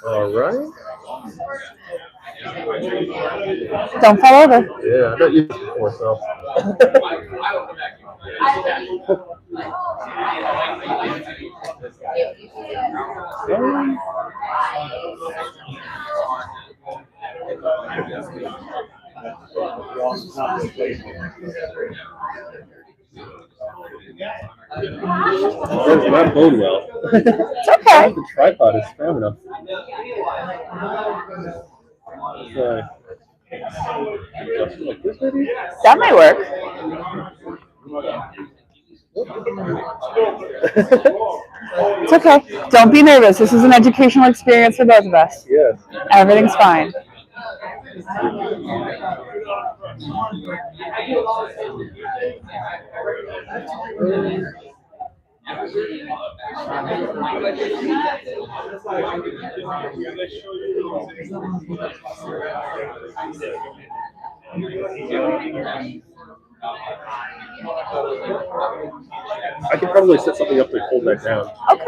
All right. Don't fall over. Yeah, I don't use it before, so. That does not bode well. It's okay. The tripod is strong enough. Like this, maybe? That might work. It's okay. Don't be nervous. This is an educational experience for both of us. Yes. Everything's fine. I can probably set something up to hold that down. Okay.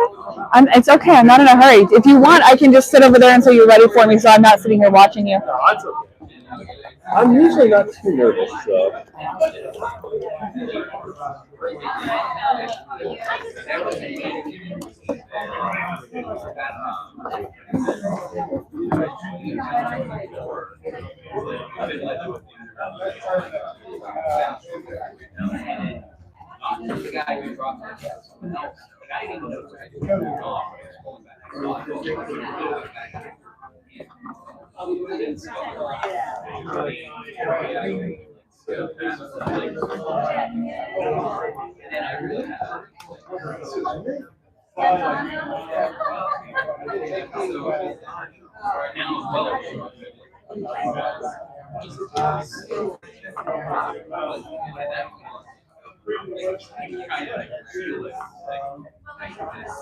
It's okay. I'm not in a hurry. If you want, I can just sit over there until you're ready for me, so I'm not sitting here watching you. No, that's okay. I'm usually not too nervous, so.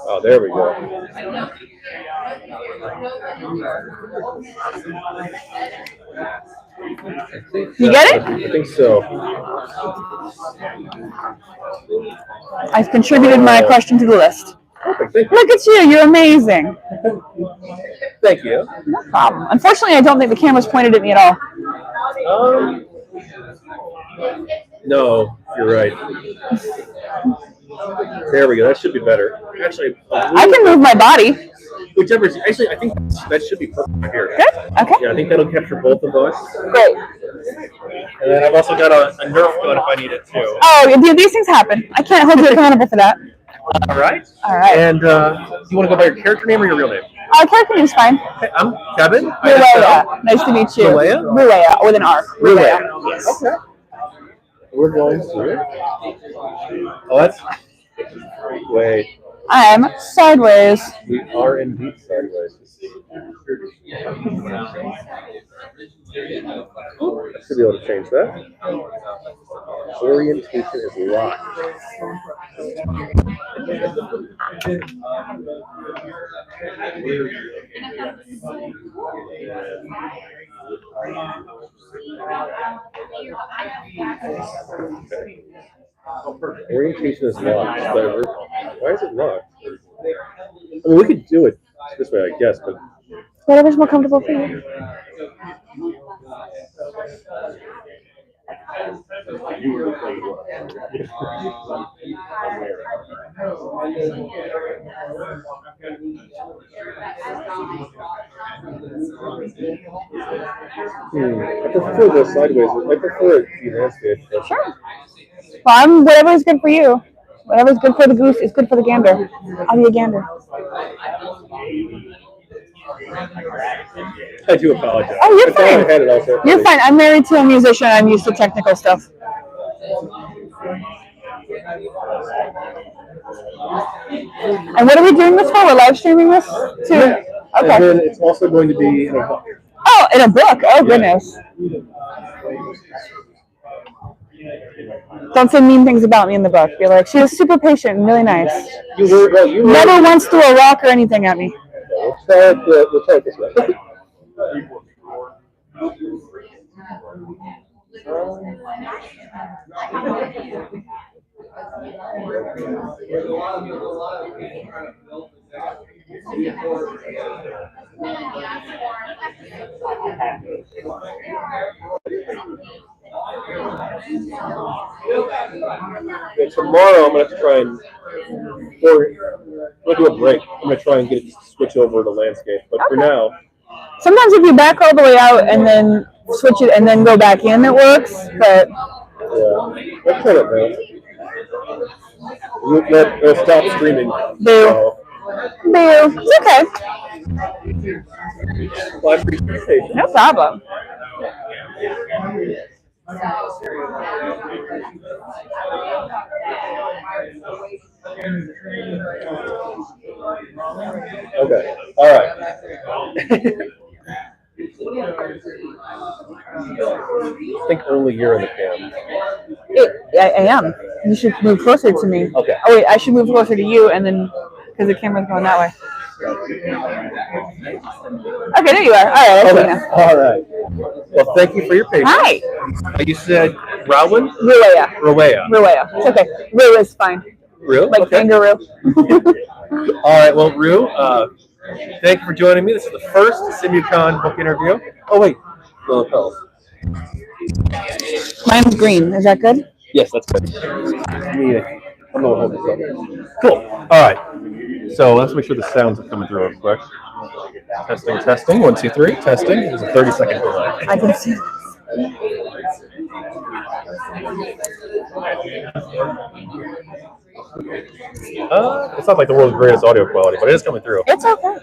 Oh, there we go. You get it? I think so. I've contributed my question to the list. Perfect. Thank you. Look at you. You're amazing. Thank you. No problem. Unfortunately, I don't think the camera's pointed at me at all. No, you're right. There we go. That should be better. Actually, I can move my body. Whichever. Actually, I think that should be perfect here. Good? Okay. Yeah, I think that'll capture both of us. Great. And then I've also got a Nerf gun if I need it too. Oh, these things happen. I can't hold you accountable for that. All right. All right. And do you want to go by your character name or your real name? Character name's fine. Okay, I'm Kevin. Rulea. Nice to meet you. Rulea? Rulea, with an R. Rulea. Yes. Okay. We're going to. Oh, that's. Wait. I'm sideways. We are indeed sideways. I should be able to change that. Orientation is locked. Okay. Orientation is locked. Why is it locked? I mean, we could do it this way, I guess, but Whatever's more comfortable for you. I prefer the sideways. I prefer it to be landscape. Sure. Well, whatever is good for you. Whatever's good for the goose is good for the gander. I'll be a gander. I do apologize. Oh, you're fine. You're fine. I'm married to a musician. I'm used to technical stuff. And what are we doing this for? We're live streaming this too? Yeah. Okay. And then it's also going to be in a book. Oh, in a book. Oh, goodness. Don't say mean things about me in the book. Be like, she was super patient and really nice. You Never once threw a rock or anything at me. We'll try it this way. And tomorrow I'm going to try and, or I'm going to do a break. I'm going to try and get it to switch over to landscape. But for now, sometimes if you back all the way out and then switch it and then go back in, it works. But yeah, let's try it now. It'll stop streaming. Boo. Boo. It's okay. Well, I appreciate your patience. No problem. Okay. All right. I think only you're in the cam. I am. You should move closer to me. Okay. Oh wait, I should move closer to you, and then because the camera's going that way. Okay, there you are. All right. I see now. All right. Well, thank you for your patience. Hi. You said Rowan? Ruea. Ruea. It's okay. Ru is fine. Ru? Like okay. kangaroo. All right. Well, Ru, thank you for joining me. This is the first SimuCon book interview. Oh, wait. The lapels. Mine's green. Is that good? Yes, that's good. I'm going to hold this up. Cool. All right. So let's make sure the sounds are coming through real quick. Testing. 1, 2, 3. Testing. There's a 30-second delay. I can see this. It's not like the world's greatest audio quality, but it is coming through. It's okay.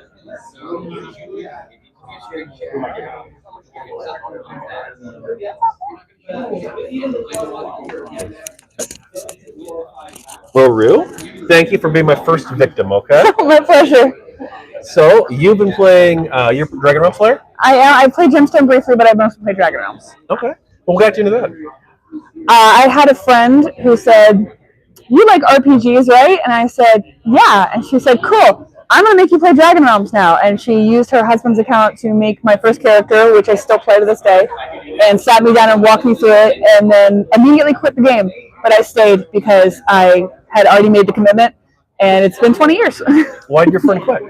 Well, Ru, thank you for being my first victim, okay? My pleasure. So, you've been playing your DragonRealms player? I played GemStone briefly, but I mostly played DragonRealms. Okay. Well, what got you into that? I had a friend who said, "You like RPGs, right?" And I said, "Yeah." And she said, "Cool. I'm going to make you play DragonRealms now." And she used her husband's account to make my first character, which I still play to this day, and sat me down and walked me through it, and then immediately quit the game. But I stayed because I had already made the commitment, and it's been 20 years. Why did your friend quit?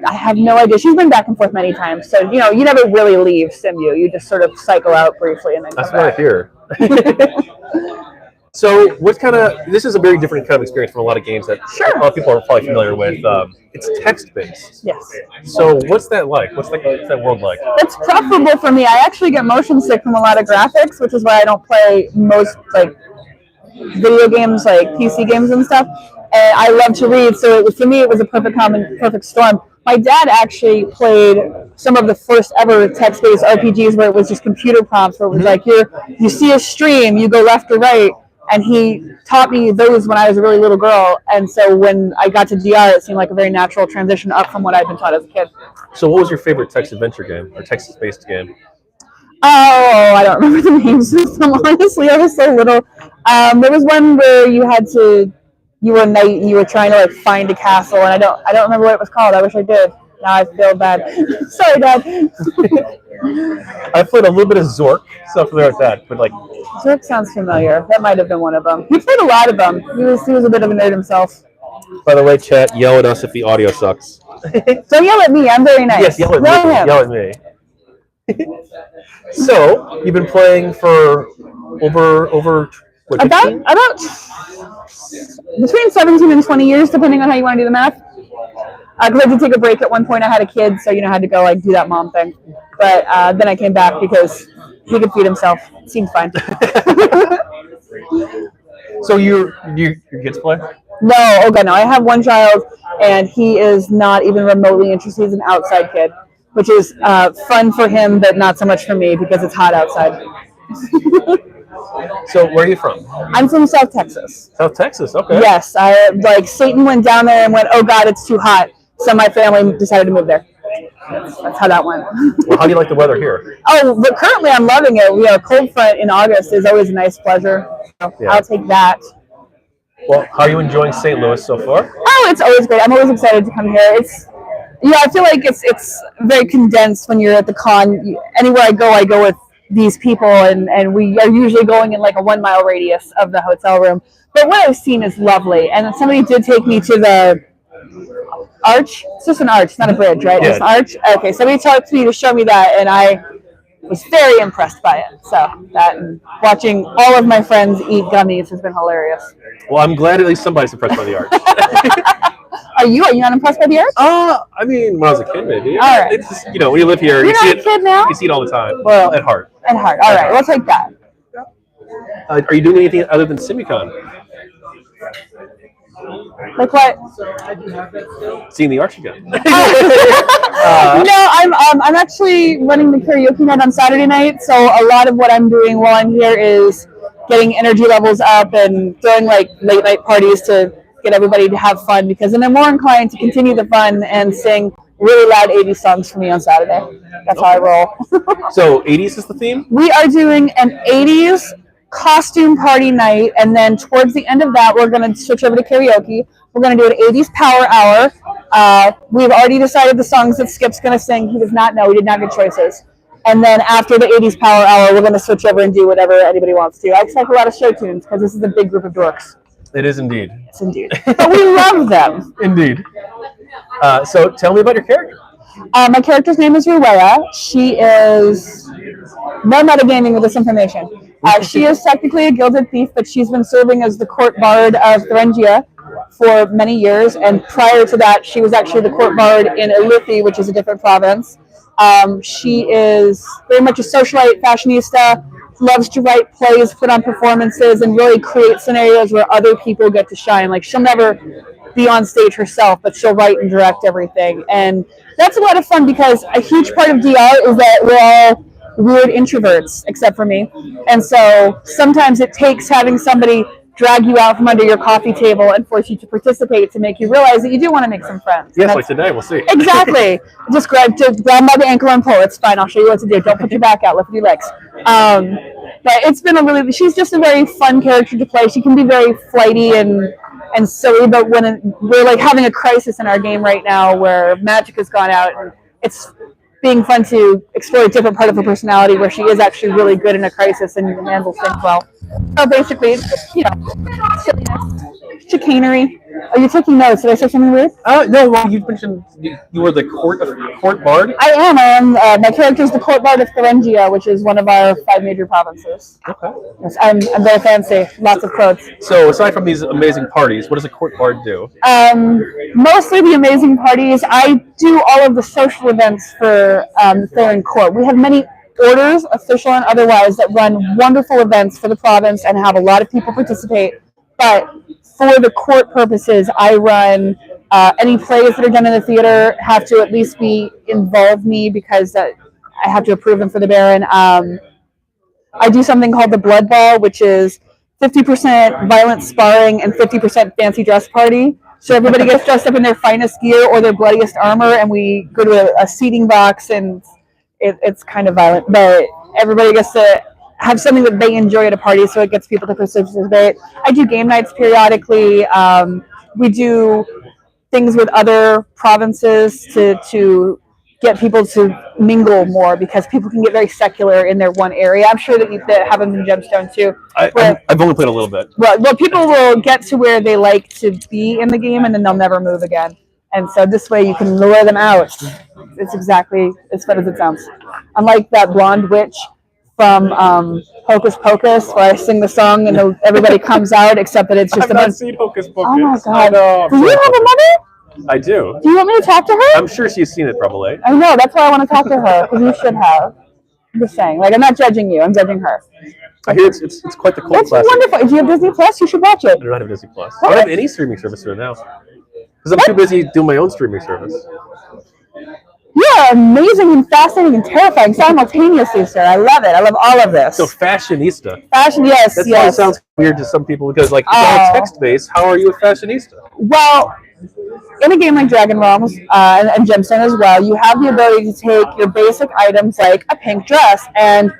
I have no idea. She's been back and forth many times. So, you never really leave Simu. You just sort of cycle out briefly and then come back. That's what I hear. So, this is a very different kind of experience from a lot of games that a lot of people are probably familiar with. It's text-based. Yes. So, what's that like? What's that world like? It's preferable for me. I actually get motion sick from a lot of graphics, which is why I don't play most, video games, like PC games and stuff. And I love to read, so for me, it was a perfect storm. My dad actually played some of the first ever text-based RPGs where it was just computer prompts, where it was like, you see a stream, you go left or right, and he taught me those when I was a really little girl, and so when I got to DR, it seemed like a very natural transition up from what I'd been taught as a kid. So what was your favorite text-adventure game, or text-based game? Oh, I don't remember the names of them, honestly. I was so little. There was one where you were a knight and you were trying to find a castle, and I don't remember what it was called. I wish I did. Now I feel bad. Sorry, Dad. I played a little bit of Zork, stuff like that, but Zork sounds familiar. That might have been one of them. He played a lot of them. He was a bit of a nerd himself. By the way, chat, yell at us if the audio sucks. Don't yell at me. I'm very nice. Yes, yell at me. Yell at me. So you've been playing for over what, about between 17 and 20 years, depending on how you want to do the math. Because I did take a break at one point. I had a kid, so I had to go do that mom thing. But then I came back because he could feed himself. It seemed fine. So your kids play? No, oh god, no. I have one child, and he is not even remotely interested. He's an outside kid, which is fun for him, but not so much for me because it's hot outside. So where are you from? I'm from South Texas. South Texas, okay. Yes, Satan went down there and went, "Oh god, it's too hot." So my family decided to move there. that's how that went. Well, how do you like the weather here? Oh, but currently I'm loving it. We have a cold front in August is always a nice pleasure. So Yeah. I'll take that. Well, how are you enjoying St. Louis so far? Oh, it's always great. I'm always excited to come here. I feel like it's very condensed when you're at the con. Anywhere I go with these people, and we are usually going in like a 1 mile radius of the hotel room. But what I've seen is lovely. And somebody did take me to the arch. It's just an arch, not a bridge, right? Yeah. Just an arch. Okay, somebody told me to show me that, and I was very impressed by it. So that and watching all of my friends eat gummies has been hilarious. Well, I'm glad at least somebody's impressed by the arch. Are you not impressed by the arch? I mean, when I was a kid, maybe. All right. It's just, when you live here, You're you see not a kid now? You see it all the time. Well, at heart. At heart. All right, we'll take that. Are you doing anything other than SimuCon? Like what? Seeing the arch again. No, I'm actually running the karaoke night on Saturday night, so a lot of what I'm doing while I'm here is getting energy levels up and throwing like late night parties to get everybody to have fun, because then I'm more inclined to continue the fun and sing really loud 80s songs for me on Saturday. That's how I roll. So 80s is the theme? We are doing an 80s costume party night, and then towards the end of that we're going to switch over to karaoke. We're going to do an 80s power hour. We've already decided the songs that Skip's going to sing. He does not know. We did not get choices. And then after the 80s power hour, we're going to switch over and do whatever anybody wants to. I expect a lot of show tunes because this is a big group of dorks. It is indeed. It's indeed. But we love them. Indeed. So tell me about your character. My character's name is Ruea. She is no metagaming with this information. She is technically a gilded thief, but she's been serving as the court bard of Thuringia for many years. And prior to that, she was actually the court bard in Ilithi, which is a different province. She is very much a socialite, fashionista, loves to write plays, put on performances, and really create scenarios where other people get to shine. Like, she'll never be on stage herself, but she'll write and direct everything. And that's a lot of fun because a huge part of DR is that we're all weird introverts, except for me. And so sometimes it takes having somebody drag you out from under your coffee table and force you to participate to make you realize that you do want to make some friends. Yes, like today, we'll see. Exactly. Just grab by the ankle and pull. It's fine. I'll show you what to do. Don't put your back out. Lift your legs. But it's been she's just a very fun character to play. She can be very flighty and silly, but when we're like having a crisis in our game right now where magic has gone out, and it's being fun to explore a different part of her personality where she is actually really good in a crisis and handles things well. So basically, it's just, silliness, chicanery. Are you taking notes? Did I say something weird? No, well, you mentioned you were the court bard? I am. My character is the court bard of Thuringia, which is one of our 5 major provinces. Okay. Yes, I'm very fancy. Lots of quotes. So aside from these amazing parties, what does a court bard do? Mostly the amazing parties. I do all of the social events for the Thurin court. We have many orders, official and otherwise, that run wonderful events for the province and have a lot of people participate. But for the court purposes, I run any plays that are done in the theater have to at least involve me because I have to approve them for the Baron. I do something called the Blood Ball, which is 50% violent sparring and 50% fancy dress party. So everybody gets dressed up in their finest gear or their bloodiest armor, and we go to a seating box, and it's kind of violent, but everybody gets to have something that they enjoy at a party, so it gets people to participate. I do game nights periodically. We do things with other provinces to get people to mingle more, because people can get very secular in their one area. I'm sure that happens in GemStone too. I've only played a little bit. Well, people will get to where they like to be in the game, and then they'll never move again. And so this way you can lure them out. It's exactly as fun as it sounds. Unlike that blonde witch from Hocus Pocus, where I sing the song and everybody comes out, except that it's just I've not seen Hocus Pocus. Oh my god! Do you have a mother? I do. Do you want me to talk to her? I'm sure she's seen it probably. I know. That's why I want to talk to her, because you should have. I'm just saying. Like, I'm not judging you. I'm judging her. I hear it's quite the cult It's classic. wonderful. Do you have Disney Plus? You should watch it. I do not have Disney Plus. I don't have any streaming service right now. Because I'm too busy doing my own streaming service. You are amazing and fascinating and terrifying simultaneously, sir. I love it. I love all of this. So fashionista. Fashion, yes, That yes. sounds weird to some people because, like, it's all text-based. How are you a fashionista? Well, in a game like DragonRealms and GemStone as well, you have the ability to take your basic items like a pink dress, and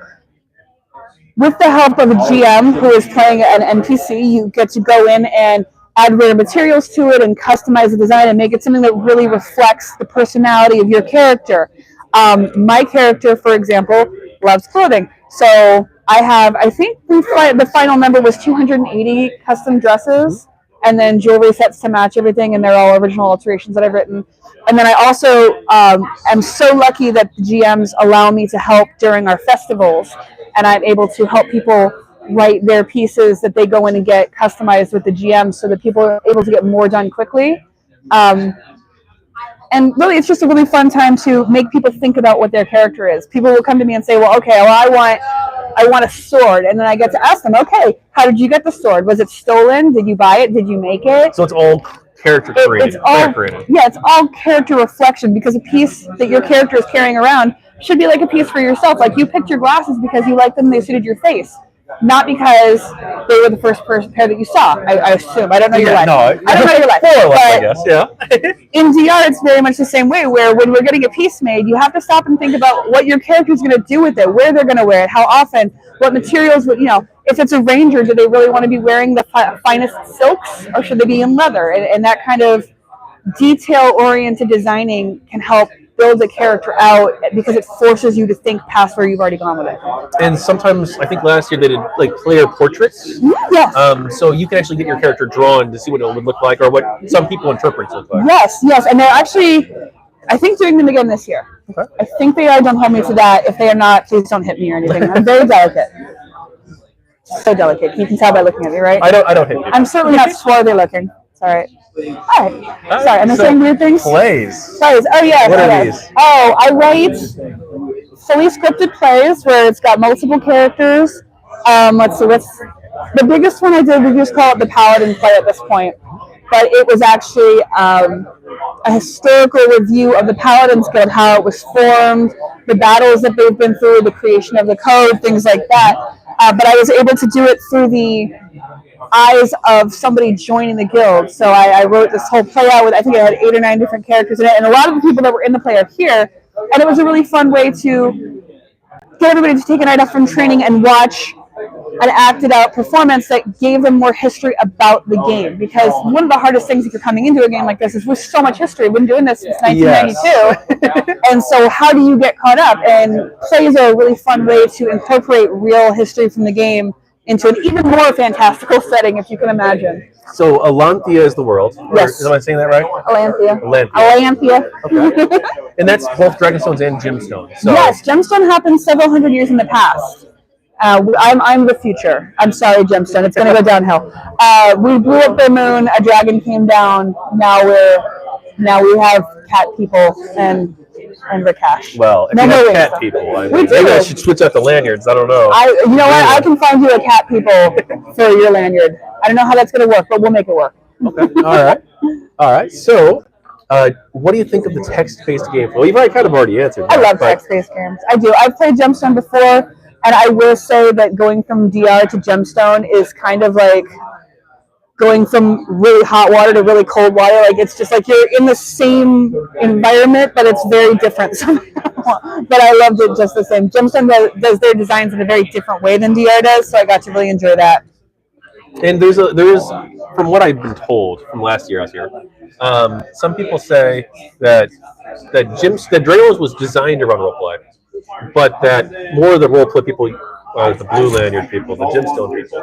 with the help of a GM who is playing an NPC, you get to go in and add rare materials to it and customize the design and make it something that really reflects the personality of your character. My character, for example, loves clothing. So I think the final number was 280 custom dresses and then jewelry sets to match everything, and they're all original alterations that I've written. And then I also am so lucky that the GMs allow me to help during our festivals, and I'm able to help people write their pieces that they go in and get customized with the GM so that people are able to get more done quickly. And really, it's just a really fun time to make people think about what their character is. People will come to me and say, well, okay, well, I want a sword. And then I get to ask them, okay, how did you get the sword? Was it stolen? Did you buy it? Did you make it? So it's all character created. Yeah, it's all character reflection, because a piece that your character is carrying around should be like a piece for yourself. Like, you picked your glasses because you liked them and they suited your face, not because they were the first pair that you saw. I assume. I don't know your life. No, I don't know your life. More or less, I guess. Yeah. In DR, it's very much the same way, where when we're getting a piece made, you have to stop and think about what your character is going to do with it, where they're going to wear it, how often, what materials. If it's a ranger, do they really want to be wearing the finest silks, or should they be in leather? And that kind of detail-oriented designing can help build a character out, because it forces you to think past where you've already gone with it. And sometimes, I think last year they did like player portraits. Yes. So you can actually get your character drawn to see what it would look like, or what some people interpret it look like. Yes, and they're actually, I think, doing them again this year. Okay. I think they are. Don't hold me to that. If they are not, please don't hit me or anything. I'm very delicate. So delicate. You can tell by looking at me, right? I don't hit you. I'm certainly not swarthy looking. It's all right. All right. Sorry, am I saying weird things? Plays. Oh, yeah. What are these? Oh, I write fully scripted plays where it's got multiple characters. Let's see, the biggest one I did, we just call it the Paladin play at this point. But it was actually a historical review of the Paladins Guild, how it was formed, the battles that they've been through, the creation of the code, things like that. But I was able to do it through the eyes of somebody joining the guild. So I wrote this whole play out with, I think it had 8 or 9 different characters in it, and a lot of the people that were in the play are here. And it was a really fun way to get everybody to take a night off from training and watch an acted out performance that gave them more history about the game. Because one of the hardest things if you're coming into a game like this is with so much history. We've been doing this since 1992. Yes. And so how do you get caught up? And plays are a really fun way to incorporate real history from the game into an even more fantastical setting, if you can imagine. So Alanthea is the world. Yes. Am I saying that right? Alanthea. Okay. And that's both Dragonstones and Gemstones. So. Yes, Gemstone happened several hundred years in the past. I'm the future. I'm sorry, Gemstone. It's going to go downhill. We blew up their moon. A dragon came down. Now we have cat people and Rakash. Well, if you have cat people, maybe I should switch out the lanyards. I don't know. You know what? I can find you a cat people for your lanyard. I don't know how that's going to work, but we'll make it work. Okay. All right. So, what do you think of the text-based game? Well, you've already answered that. I love text-based games. I do. I've played Gemstone before, and I will say that going from DR to Gemstone is kind of like going from really hot water to really cold water. Like, it's just like you're in the same environment, but it's very different somehow. But I loved it just the same. Gemstone does their designs in a very different way than DR does, so I got to really enjoy that. And there's from what I've been told from last year I was here, some people say that DragonRealms was designed around roleplay, but that more of the roleplay people, the blue lanyard people, the Gemstone people.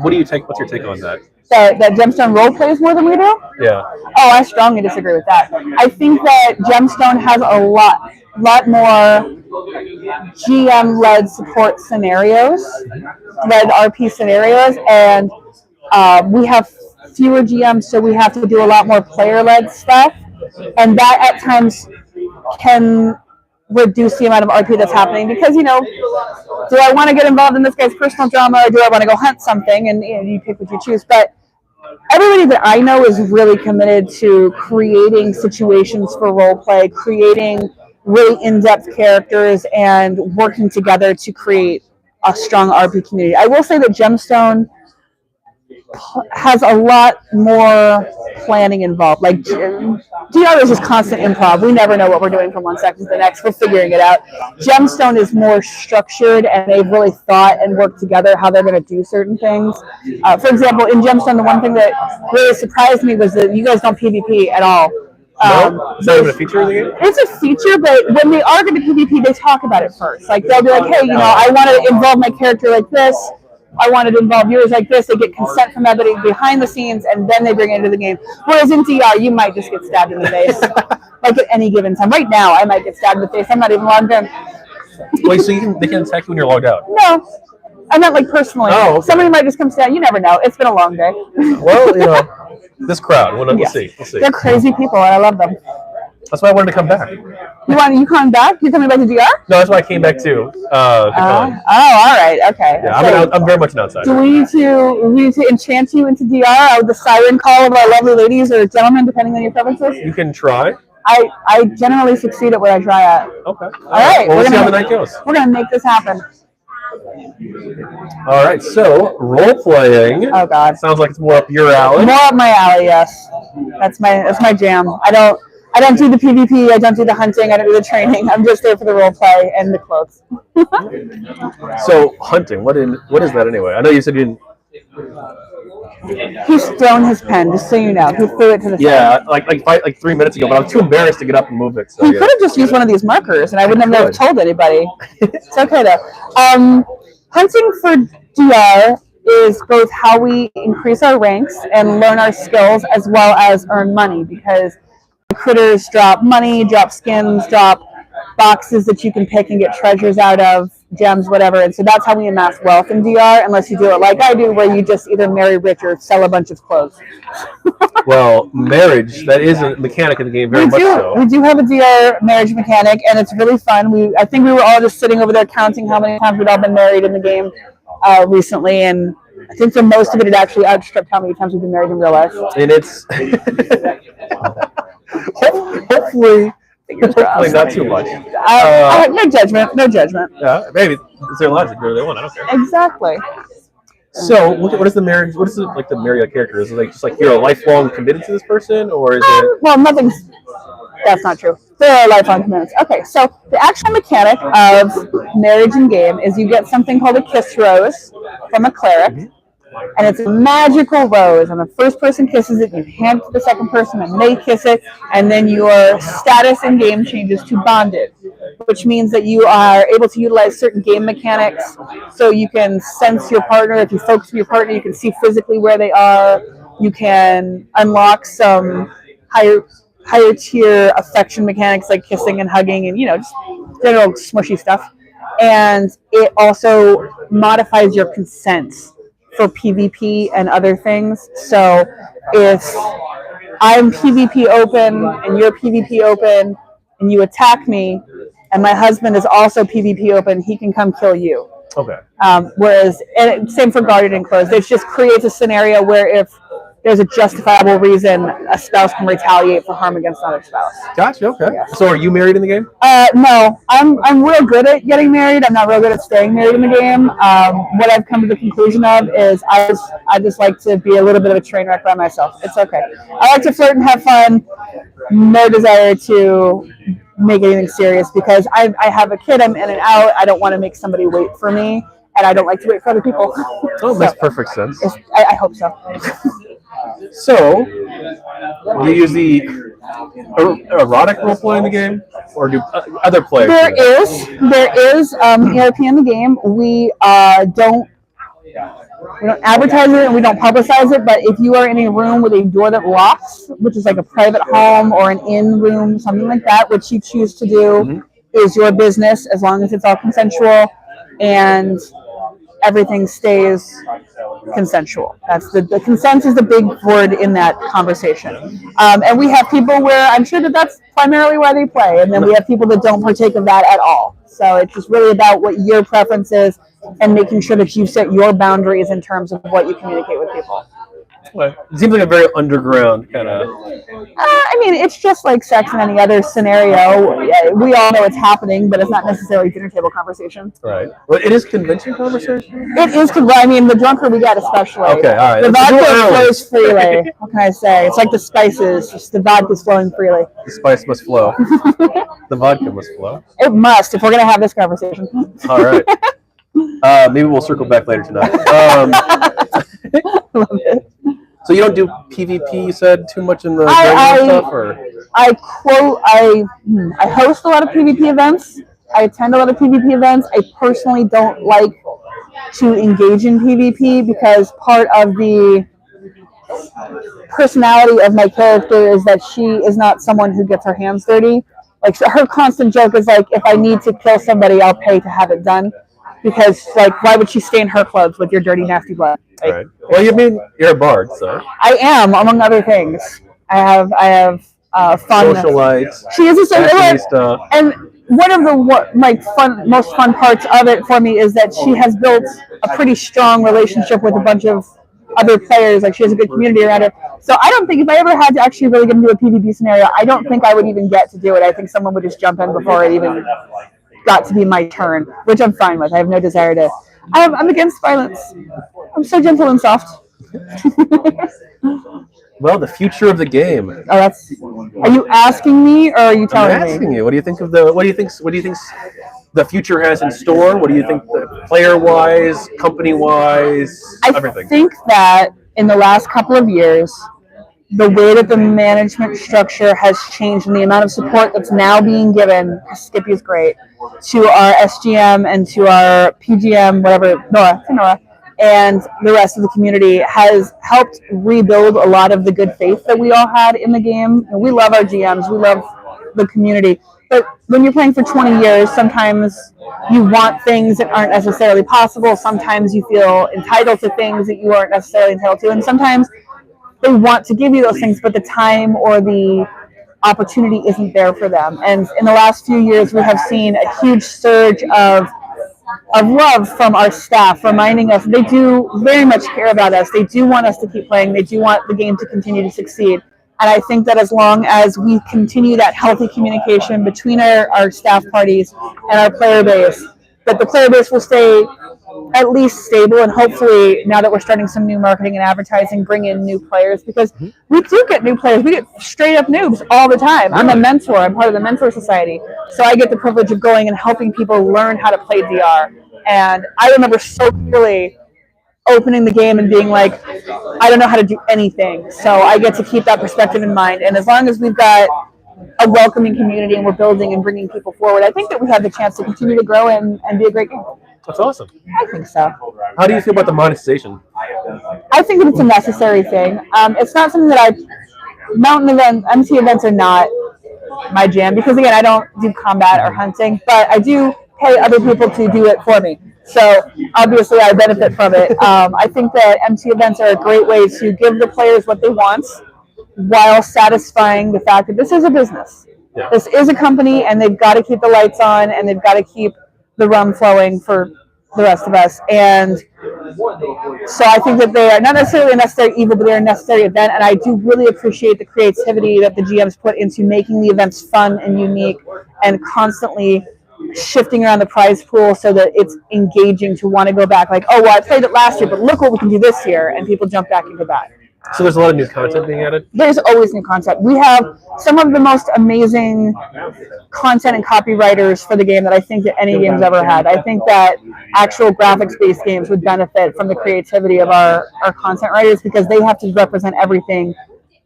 What's your take on that? That Gemstone role plays more than we do? Yeah. Oh, I strongly disagree with that. I think that Gemstone has a lot more GM-led support scenarios, led RP scenarios, and we have fewer GMs, so we have to do a lot more player-led stuff, and that at times can reduce the amount of RP that's happening, because, do I want to get involved in this guy's personal drama, or do I want to go hunt something, and you pick what you choose. But everybody that I know is really committed to creating situations for role play, creating really in-depth characters, and working together to create a strong RP community. I will say that Gemstone has a lot more planning involved. Like DR is just constant improv. We never know what we're doing from one second to the next. We're figuring it out. Gemstone is more structured, and they've really thought and worked together how they're going to do certain things. For example, in Gemstone, the one thing that really surprised me was that you guys don't PvP at all. No? Is that even a feature of the game? It's a feature, but when they are going to PvP, they talk about it first. Like, they'll be like, hey, I want to involve my character like this. I wanted to involve viewers like this. They get consent from everybody behind the scenes, and then they bring it into the game. Whereas in DR, you might just get stabbed in the face. Like at any given time. Right now, I might get stabbed in the face. I'm not even logged in. Wait, so they can attack you when you're logged out? No. I'm not like personally. Oh, okay. Somebody might just come stab. You never know. It's been a long day. Well, this crowd. We'll see. They're crazy people, and I love them. That's why I wanted to come back. You coming back? You coming back to DR? No, that's why I came back too. All right, okay. Yeah, I'm very much an outsider. Do we need to enchant you into DR with the siren call of our lovely ladies or gentlemen, depending on your preferences? You can try. I generally succeed at what I try at. Okay. All right. Well, we'll see how the night goes. We're gonna make this happen. All right. So role playing. Oh God. Sounds like it's more up your alley. More up my alley, yes. That's my jam. I don't do the PvP. I don't do the hunting. I don't do the training. I'm just there for the role play and the clothes. So hunting. What is that anyway? I know you said you didn't. He's thrown his pen, just so you know. He threw it to the side. Yeah, like 3 minutes ago, but I was too embarrassed to get up and move it. So, he could have just used one of these markers, and I would never have told anybody. It's okay though. Hunting for DR is both how we increase our ranks and learn our skills, as well as earn money, because the critters drop money, drop skins, drop boxes that you can pick and get treasures out of, gems, whatever. And so that's how we amass wealth in DR, unless you do it like I do, where you just either marry rich or sell a bunch of clothes. Well, marriage, that is a mechanic in the game, very much so. We do have a DR marriage mechanic, and it's really fun. I think we were all just sitting over there counting how many times we'd all been married in the game recently, and I think for most of it, it actually outstripped how many times we've been married in real life. And it's hopefully not too much. No judgment. Yeah, maybe it's their logic. Do they want? I don't care. Exactly. So, what is the marriage? What is it like to marry a character? Is it just like you're a lifelong committed to this person, or is it? Well, nothing's. That's not true. There are lifelong commitments. Okay, so the actual mechanic of marriage in game is you get something called a kiss rose from a cleric. And it's a magical rose, and the first person kisses it, you hand it to the second person, and they kiss it, and then your status in game changes to bonded, which means that you are able to utilize certain game mechanics, so you can sense your partner. If you focus on your partner, you can see physically where they are. You can unlock some higher tier affection mechanics like kissing and hugging, and just general smushy stuff. And it also modifies your consent for PvP and other things. So if I'm PvP open and you're PvP open and you attack me and my husband is also PvP open, he can come kill you. Okay. Whereas, and same for guarded and closed. It just creates a scenario where if there's a justifiable reason, a spouse can retaliate for harm against another spouse. Gotcha. Okay. Yeah. So, are you married in the game? No, I'm real good at getting married. I'm not real good at staying married in the game. What I've come to the conclusion of is I just like to be a little bit of a train wreck by myself. It's okay. I like to flirt and have fun. No desire to make anything serious because I have a kid. I'm in and out. I don't want to make somebody wait for me, and I don't like to wait for other people. Oh, makes perfect sense. I hope so. So, do you use the erotic roleplay in the game, or do other players? There is ERP in the game. We don't advertise it and we don't publicize it. But if you are in a room with a door that locks, which is like a private home or an in room, something like that, what you choose to do is your business, as long as it's all consensual and everything stays consensual. That's the consent is the big word in that conversation. And we have people where I'm sure that's primarily why they play, and then we have people that don't partake of that at all. So it's just really about what your preference is and making sure that you set your boundaries in terms of what you communicate with people. It seems like a very underground kind of. I mean, it's just like sex in any other scenario. Yeah, we all know it's happening, but it's not necessarily dinner table conversation. Right. Well, it is convention conversation. It is, I mean, the drunker we get, especially. Okay, all right. The vodka flows freely. What can I say? It's like the spices, just the vodka's flowing freely. The spice must flow. The vodka must flow. It must, if we're going to have this conversation. All right. Maybe we'll circle back later tonight. Love it. So you don't do PvP, you said, too much in the stuff? Or? I host a lot of PvP events. I attend a lot of PvP events. I personally don't like to engage in PvP because part of the personality of my character is that she is not someone who gets her hands dirty. Like, her constant joke is like, if I need to kill somebody, I'll pay to have it done. Because, like, why would she stain her clothes with your dirty, nasty blood? Like, right. Well, you're a bard, so. I am, among other things. I have fun. Socialites. She is a socialite. And one of the most fun parts of it for me is that she has built a pretty strong relationship with a bunch of other players. Like, she has a good community around her. So I don't think if I ever had to actually really get into a PvP scenario, I don't think I would even get to do it. I think someone would just jump in before it even got to be my turn, which I'm fine with. I have no desire to. I'm against violence. I'm so gentle and soft. Well, the future of the game. Oh, are you asking me or are you telling me? I'm asking you. What do you think the future has in store? What do you think, player-wise, company-wise, everything? I think that in the last couple of years, the way that the management structure has changed and the amount of support that's now being given, Skippy is great, to our SGM and to our PGM, Nora, and the rest of the community has helped rebuild a lot of the good faith that we all had in the game. And we love our GMs, we love the community, but when you're playing for 20 years, sometimes you want things that aren't necessarily possible. Sometimes you feel entitled to things that you aren't necessarily entitled to, and sometimes they want to give you those things, but the time or the opportunity isn't there for them. And in the last few years, we have seen a huge surge of love from our staff, reminding us they do very much care about us. They do want us to keep playing. They do want the game to continue to succeed. And I think that as long as we continue that healthy communication between our staff parties and our player base, that the player base will stay at least stable, and hopefully now that we're starting some new marketing and advertising, bring in new players, because we do get new players. We get straight up noobs all the time. I'm a mentor. I'm part of the Mentor Society. So I get the privilege of going and helping people learn how to play DR. And I remember so clearly opening the game and being like, I don't know how to do anything. So I get to keep that perspective in mind. And as long as we've got a welcoming community and we're building and bringing people forward, I think that we have the chance to continue to grow and be a great game. That's awesome. I think so. How do you feel about the monetization? I think that it's a necessary thing. It's not something that MC events are not my jam, because again, I don't do combat or hunting, but I do pay other people to do it for me. So obviously I benefit from it. I think that MC events are a great way to give the players what they want while satisfying the fact that this is a business. Yeah. This is a company, and they've got to keep the lights on, and they've got to keep the rum flowing for the rest of us. And so I think that they are not necessarily a necessary evil, but they're a necessary event. And I do really appreciate the creativity that the GMs put into making the events fun and unique, and constantly shifting around the prize pool so that it's engaging to want to go back. Like, oh, well, I played it last year, but look what we can do this year. And people jump back into that. So there's a lot of new content being added? There's always new content. We have some of the most amazing content and copywriters for the game that I think that any game's ever had. I think that actual graphics-based games would benefit from the creativity of our content writers, because they have to represent everything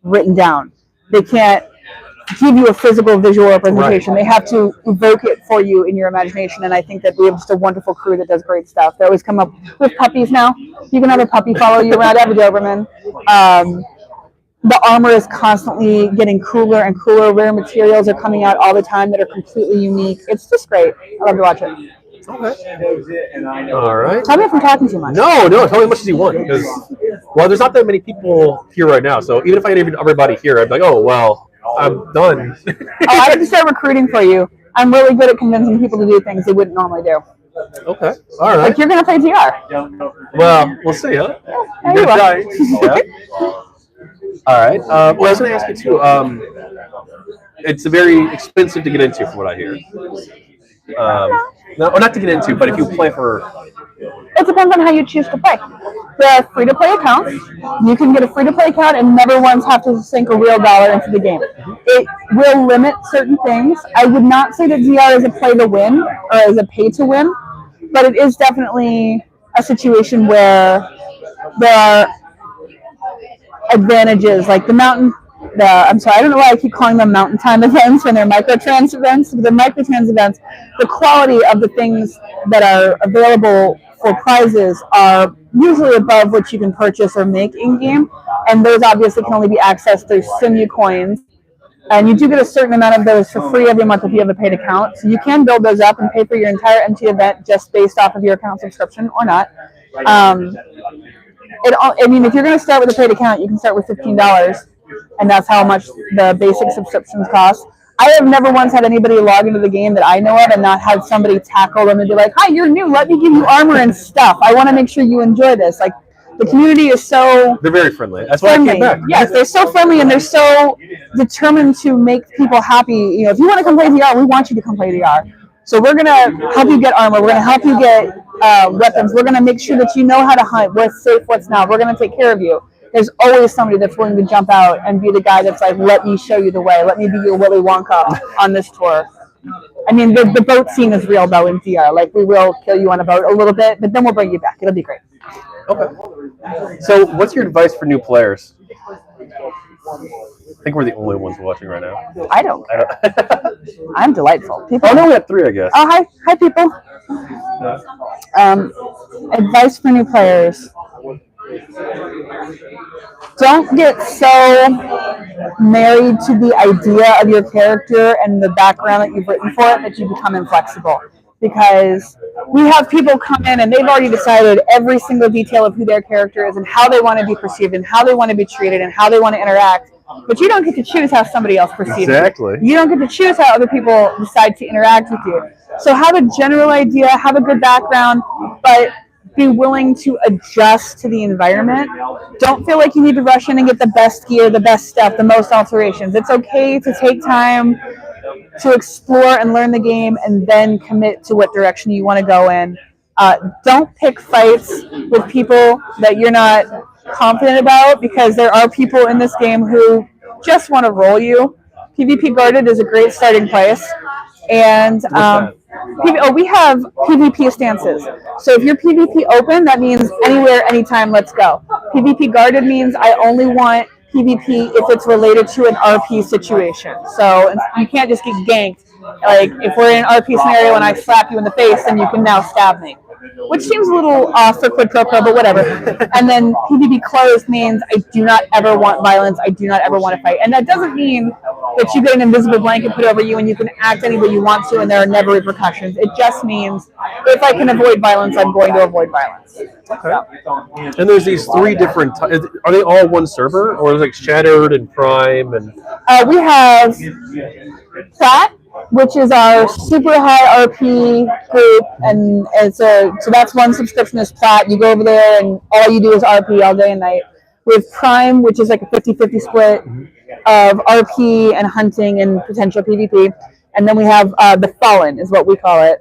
written down. They can't give you a physical visual representation. Right. They have to evoke it for you in your imagination, and I think that we have just a wonderful crew that does great stuff. They always come up with puppies now. You can have a puppy follow you around every Doberman. The armor is constantly getting cooler and cooler. Rare materials are coming out all the time that are completely unique. It's just great. I love to watch it. Okay. All right. Tell me if I'm talking too much. No, tell me as much as you want. Because, well, there's not that many people here right now. So even if I interviewed everybody here, I'd be like, oh, well, I'm done. I have to start recruiting for you. I'm really good at convincing people to do things they wouldn't normally do. Okay. All right. Like you're gonna play TR. Well, we'll see, huh? There you are. Yeah. All right. Well, I was going to ask you too. It's very expensive to get into, from what I hear. No, or not to get into, but if you play for. It depends on how you choose to play. There are free-to-play accounts. You can get a free-to-play account and never once have to sink a real dollar into the game. It will limit certain things. I would not say that VR is a play-to-win or is a pay-to-win, but it is definitely a situation where there are advantages, like I'm sorry, I don't know why I keep calling them mountain time events when they're microtrans events. The microtrans events, the quality of the things that are available for prizes are usually above what you can purchase or make in-game, and those obviously can only be accessed through SimuCoins. And you do get a certain amount of those for free every month if you have a paid account. So you can build those up and pay for your entire MT event just based off of your account subscription or not. I mean, if you're going to start with a paid account, you can start with $15, and that's how much the basic subscriptions cost. I have never once had anybody log into the game that I know of and not had somebody tackle them and be like, "Hi, you're new. Let me give you armor and stuff. I want to make sure you enjoy this." Like, the community is so... They're very friendly. That's why I came back. Yes, they're so friendly, and they're so determined to make people happy. You know, if you want to come play VR, we want you to come play VR. So we're going to help you get armor. We're going to help you get weapons. We're going to make sure that you know how to hunt, what's safe, what's not. We're going to take care of you. There's always somebody that's willing to jump out and be the guy that's like, let me show you the way. Let me be your Willy Wonka on this tour. I mean, the boat scene is real, though, in VR. Like, we will kill you on a boat a little bit, but then we'll bring you back. It'll be great. Okay. So what's your advice for new players? I think we're the only ones watching right now. I don't care. I'm delightful. People. Oh, no, we have 3, I guess. Oh, hi. Hi, people. Advice for new players. Don't get so married to the idea of your character and the background that you've written for it that you become inflexible. Because we have people come in and they've already decided every single detail of who their character is and how they want to be perceived and how they want to be treated and how they want to interact. But you don't get to choose how somebody else perceives you. Exactly. You don't get to choose how other people decide to interact with you. So have a general idea, have a good background, but be willing to adjust to the environment. Don't feel like you need to rush in and get the best gear, the best stuff, the most alterations. It's okay to take time to explore and learn the game and then commit to what direction you want to go in. Don't pick fights with people that you're not confident about, because there are people in this game who just want to roll you. PvP Guarded is a great starting place. And we have PvP stances. So if you're PvP open, that means anywhere, anytime, let's go. PvP Guarded means I only want PvP if it's related to an RP situation. So you can't just get ganked. Like, if we're in an RP scenario and I slap you in the face, then you can now stab me. Which seems a little off for quid pro quo, but whatever. And then PvP closed means I do not ever want violence. I do not ever want to fight. And that doesn't mean that you get an invisible blanket put over you and you can act any way you want to and there are never repercussions. It just means if I can avoid violence, I'm going to avoid violence. Okay. And there's these 3 different... Are they all one server? Or is it like Shattered and Prime? And we have Plat, which is our super high RP group, and so that's one subscription is Plat. You go over there and all you do is RP all day and night. We have Prime, which is like a 50-50 split of RP and hunting and potential PvP. And then we have the Fallen is what we call it,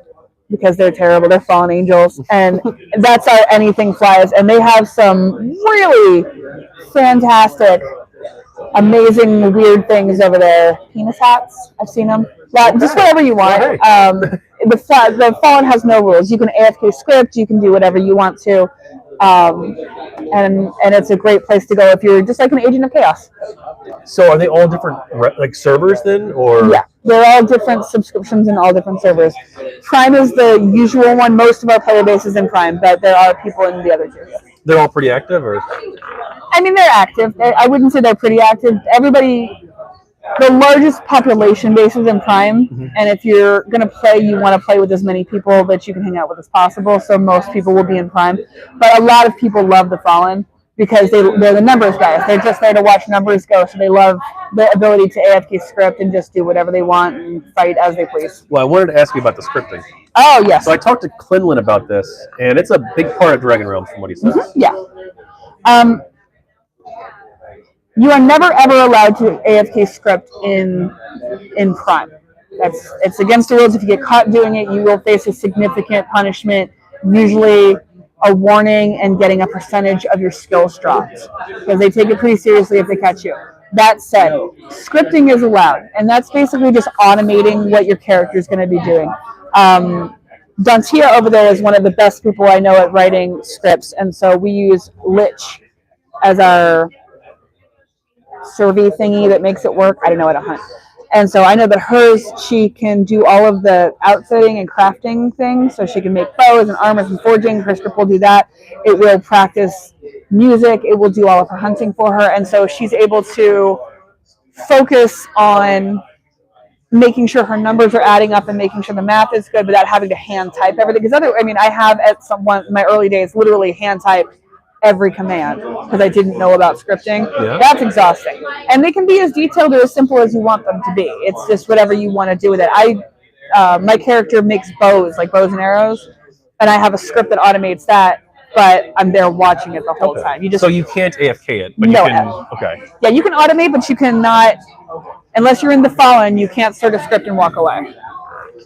because they're terrible. They're fallen angels. And that's our anything flies. And they have some really fantastic, amazing, weird things over there. Penis hats, I've seen them. Just whatever you want. The Fallen has no rules. You can AFK script. You can do whatever you want to. And it's a great place to go if you're just like an agent of chaos. So are they all different like servers then, or? Yeah, they're all different subscriptions and all different servers. Prime is the usual one. Most of our player base is in Prime, but there are people in the other two. They're all pretty active, or? I mean, they're active. I wouldn't say they're pretty active. The largest population base is in Prime, and if you're going to play, you want to play with as many people that you can hang out with as possible, so most people will be in Prime. But a lot of people love the Fallen, because they're the numbers guys. They're just there to watch numbers go, so they love the ability to AFK script and just do whatever they want and fight as they please. Well, I wanted to ask you about the scripting. Oh, yes. So I talked to Quinlan about this, and it's a big part of DragonRealms from what he says. Mm-hmm. Yeah. You are never ever allowed to AFK script in Prime. It's against the rules. If you get caught doing it, you will face a significant punishment, usually a warning and getting a percentage of your skills dropped, because they take it pretty seriously if they catch you. That said, scripting is allowed, and that's basically just automating what your character is going to be doing. Dantia over there is one of the best people I know at writing scripts, and so we use Lich as our survey thingy that makes it work. I don't know how to hunt. And so I know that hers, she can do all of the outfitting and crafting things. So she can make bows and armors and forging. Her script will do that. It will practice music. It will do all of her hunting for her. And so she's able to focus on making sure her numbers are adding up and making sure the math is good without having to hand type everything. Because I have at in my early days literally hand typed every command because I didn't know about scripting. Yeah. That's exhausting. And they can be as detailed or as simple as you want them to be. It's just whatever you want to do with it. My character makes bows, like bows and arrows, and I have a script that automates that, but I'm there watching it the whole time. So you can't AFK it, but no, you can. Okay. Yeah, you can automate, but you cannot, unless you're in the Fallen, you can't start a script and walk away.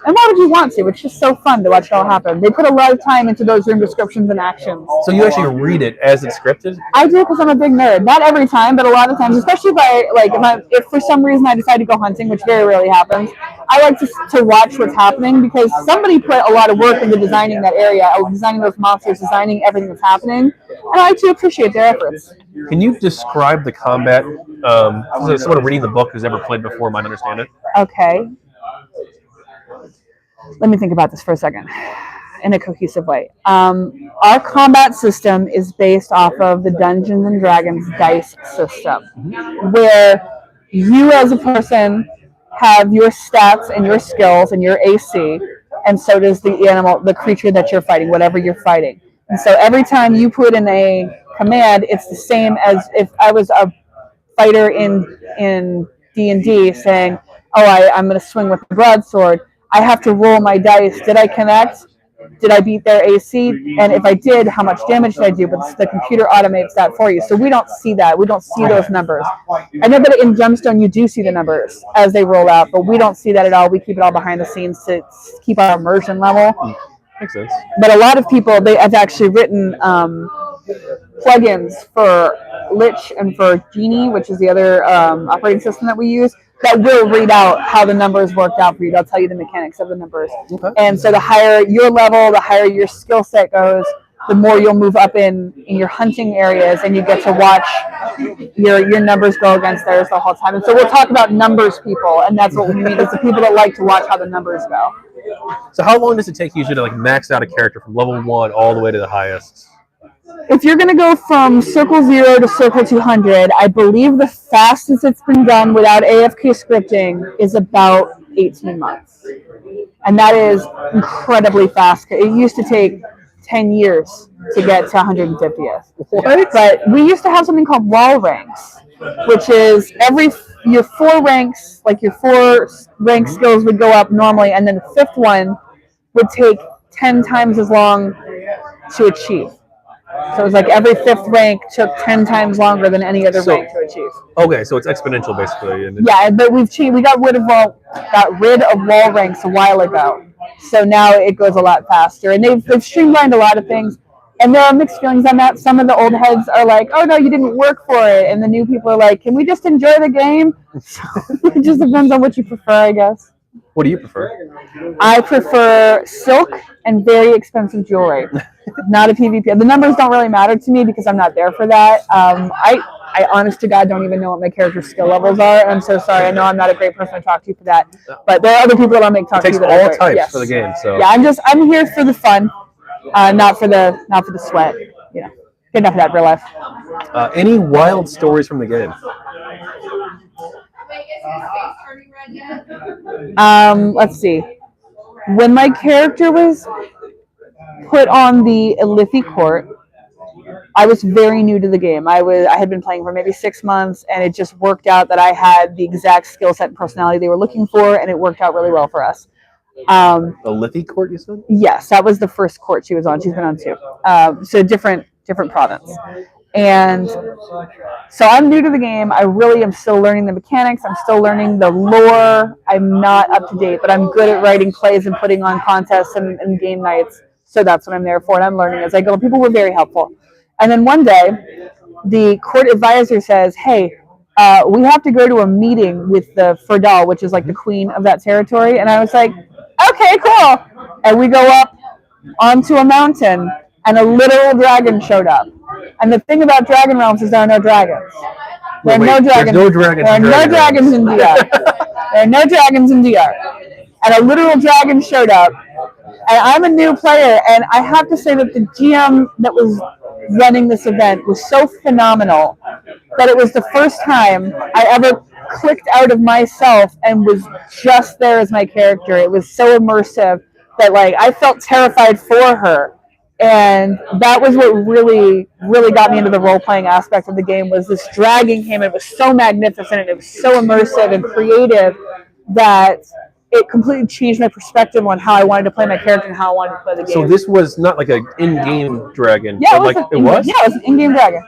And why would you want to? It's just so fun to watch it all happen. They put a lot of time into those room descriptions and actions. So you actually read it as it's scripted? I do, because I'm a big nerd. Not every time, but a lot of times, especially if for some reason I decide to go hunting, which very rarely happens, I like to watch what's happening, because somebody put a lot of work into designing that area, designing those monsters, designing everything that's happening, and I like to appreciate their efforts. Can you describe the combat? Someone reading the book who's ever played before might understand it. Okay. Let me think about this for a second in a cohesive way. Our combat system is based off of the Dungeons and Dragons dice system, where you as a person have your stats and your skills and your AC, and so does the creature that you're fighting, whatever you're fighting. And so every time you put in a command, it's the same as if I was a fighter in D&D saying, I'm going to swing with a broadsword. I have to roll my dice. Did I connect? Did I beat their AC? And if I did, how much damage did I do? But the computer automates that for you. So we don't see that. We don't see those numbers. I know that in GemStone you do see the numbers as they roll out, but we don't see that at all. We keep it all behind the scenes to keep our immersion level. Makes sense. But a lot of people, have actually written plugins for Lich and for Genie, which is the other operating system that we use, that will read out how the numbers worked out for you. They'll tell you the mechanics of the numbers. Okay. And so the higher your level, the higher your skill set goes, the more you'll move up in your hunting areas, and you get to watch your numbers go against theirs the whole time. And so we'll talk about numbers people, and that's what we mean. It's the people that like to watch how the numbers go. So how long does it take you to max out a character from level 1 all the way to the highest? If you're going to go from Circle 0 to Circle 200, I believe the fastest it's been done without AFK scripting is about 18 months. And that is incredibly fast. It used to take 10 years to get to 150th. What? But we used to have something called wall ranks, which is your 4 ranks, like your 4 rank skills would go up normally, and then the 5th one would take 10 times as long to achieve. So it was like every 5th rank took 10 times longer than any other rank to achieve. Okay, so it's exponential basically. Yeah, but we got rid of wall ranks a while ago. So now it goes a lot faster. And they've streamlined a lot of things. And there are mixed feelings on that. Some of the old heads are like, oh no, you didn't work for it. And the new people are like, can we just enjoy the game? So it just depends on what you prefer, I guess. What do you prefer? I prefer silk and very expensive jewelry. Not a PvP. The numbers don't really matter to me because I'm not there for that. I honest to God don't even know what my character's skill levels are. I'm so sorry. I know I'm not a great person to talk to for that. But there are other people that I'll make talk to. It takes all types for the game. So yeah, I'm here for the fun, not for the sweat. Good enough of that real life. Any wild stories from the game? Let's see. When my character was put on the Ilithi court, I was very new to the game. I had been playing for maybe 6 months, and it just worked out that I had the exact skill set and personality they were looking for, and it worked out really well for us. The Lithi court, you said? Yes, that was the first court she was on. She's been on 2. So different province. And so I'm new to the game. I really am still learning the mechanics. I'm still learning the lore. I'm not up to date, but I'm good at writing plays and putting on contests and game nights. So that's what I'm there for, and I'm learning as I go. People were very helpful. And then one day, the court advisor says, hey, we have to go to a meeting with the Ferdal, which is like the queen of that territory. And I was like, okay, cool. And we go up onto a mountain, and a literal dragon showed up. And the thing about DragonRealms is there are no dragons. There are no dragons. There's no dragons. There are no dragons in DR. There are no dragons in DR. And a literal dragon showed up. And I'm a new player, and I have to say that the GM that was running this event was so phenomenal that it was the first time I ever clicked out of myself and was just there as my character. It was so immersive that like I felt terrified for her. And that was what really, really got me into the role-playing aspect of the game, was this dragon came, and it was so magnificent, and it was so immersive and creative that it completely changed my perspective on how I wanted to play my character and how I wanted to play the game. So this was not like an in-game dragon? Yeah, it was? Yeah, it was an in-game dragon.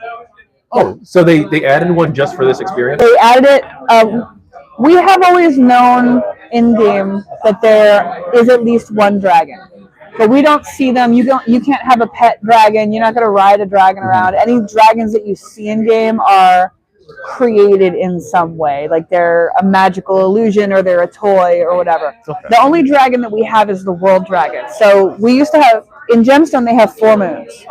Oh, so they added one just for this experience? They added it. We have always known in-game that there is at least one dragon. But we don't see them. You can't have a pet dragon. You're not going to ride a dragon around. Any dragons that you see in game are created in some way, like they're a magical illusion or they're a toy or whatever. Okay. The only dragon that we have is the world dragon. So we used to have in Gemstone they have 4 moons.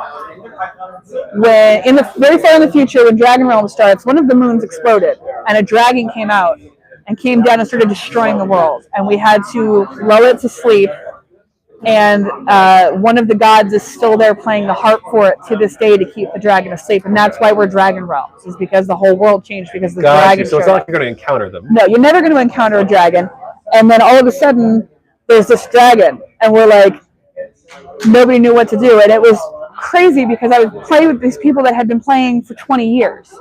When in the very far in the future, when DragonRealms starts, one of the moons exploded and a dragon came out and came down and started destroying the world, and we had to lull it to sleep. And one of the gods is still there playing the harp for it to this day to keep the dragon asleep, and that's why we're DragonRealms, is because the whole world changed because the dragon. So it's not like you're going to encounter them. No, you're never going to encounter a dragon, and then all of a sudden there's this dragon, and we're like, nobody knew what to do, and it was crazy because I would play with these people that had been playing for 20 years.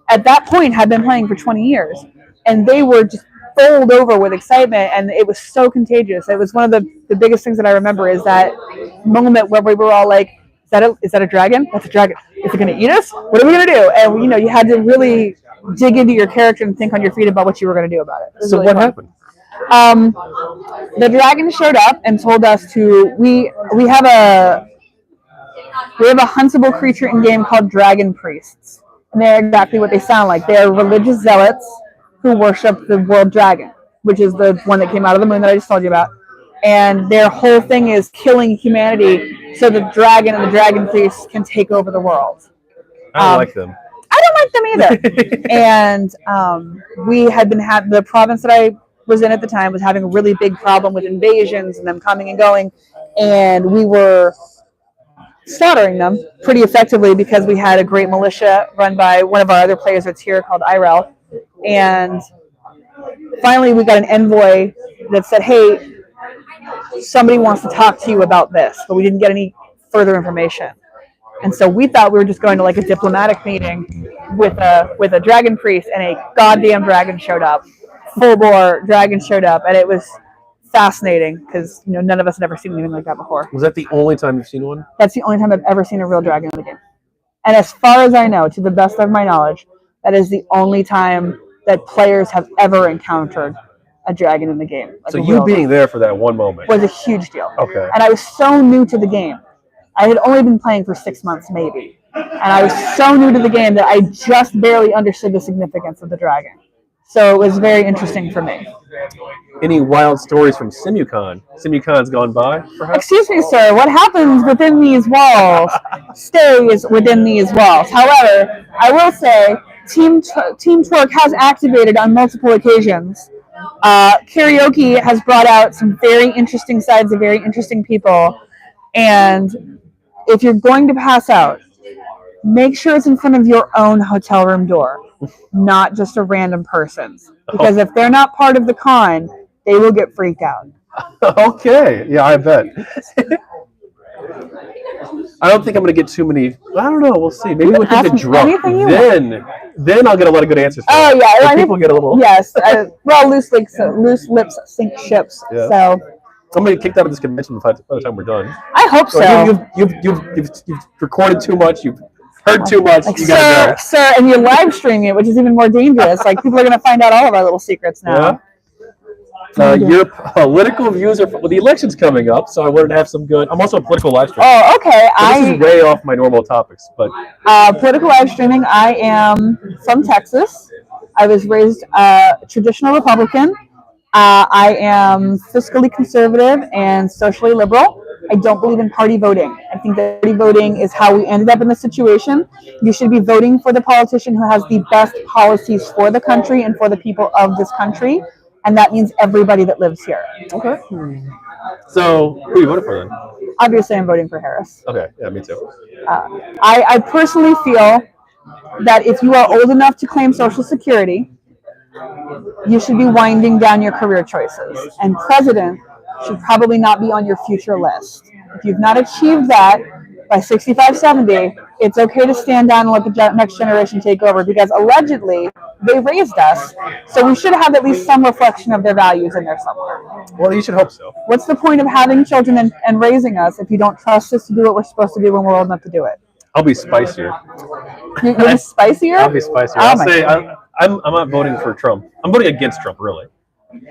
At that point, had been playing for 20 years, and they were just bowled over with excitement, and it was so contagious. It was one of the biggest things that I remember is that moment where we were all like, is that a dragon? That's a dragon. Is it going to eat us? What are we going to do? And you had to really dig into your character and think on your feet about what you were going to do about it. So really what happened? The dragon showed up and told us to we have a huntable creature in game called dragon priests, and they're exactly what they sound like. They are religious zealots who worship the world dragon, which is the one that came out of the moon that I just told you about. And their whole thing is killing humanity so the dragon and the dragon priests can take over the world. I don't like them. I don't like them either. And we had been the province that I was in at the time was having a really big problem with invasions and them coming and going. And we were slaughtering them pretty effectively because we had a great militia run by one of our other players that's here called Irel. And finally we got an envoy that said, hey, somebody wants to talk to you about this, but we didn't get any further information. And so we thought we were just going to like a diplomatic meeting with a dragon priest, and a goddamn dragon showed up. Full bore dragon showed up, and it was fascinating because none of us had ever seen anything like that before. Was that the only time you've seen one? That's the only time I've ever seen a real dragon in the game. And as far as I know, to the best of my knowledge, that is the only time that players have ever encountered a dragon in the game. Like so you being there for that one moment was a huge deal. Okay. And I was so new to the game. I had only been playing for 6 months maybe. And I was so new to the game that I just barely understood the significance of the dragon. So it was very interesting for me. Any wild stories from SimuCon? SimuCon's gone by, perhaps? Excuse me, sir. What happens within these walls stays within these walls. However, I will say Team Twerk has activated on multiple occasions. Karaoke has brought out some very interesting sides of very interesting people. And if you're going to pass out, make sure it's in front of your own hotel room door, not just a random person's. Because if they're not part of the con, they will get freaked out. Okay. Yeah, I bet. I don't think I'm going to get too many. I don't know. We'll see. Maybe when things get drunk, then I'll get a lot of good answers. Oh yeah, people get a little. Yes. Well, loose lips sink ships. Yeah. So I'm going to get kicked out of this convention by the time we're done. I hope so. You've recorded too much. You've heard too much. Like, you gotta go. Sir, and you're live streaming it, which is even more dangerous. Like people are going to find out all of our little secrets now. Yeah. Your political views are. Well, the election's coming up, so I wanted to have some good. I'm also a political live streamer. Oh, okay. So this is way off my normal topics, but political live streaming. I am from Texas. I was raised traditional Republican. I am fiscally conservative and socially liberal. I don't believe in party voting. I think that party voting is how we ended up in this situation. You should be voting for the politician who has the best policies for the country and for the people of this country. And that means everybody that lives here. Okay. So, who are you voting for then? Obviously, I'm voting for Harris. Okay. Yeah, me too. I personally feel that if you are old enough to claim Social Security, you should be winding down your career choices. And president should probably not be on your future list. If you've not achieved that by 65, 70, it's okay to stand down and let the next generation take over because allegedly they raised us. So we should have at least some reflection of their values in there somewhere. Well, you should hope so. What's the point of having children and raising us if you don't trust us to do what we're supposed to do when we're old enough to do it? I'll be spicier. You'll be spicier? I'll be spicier. I'll say I'm not voting for Trump. I'm voting against Trump, really.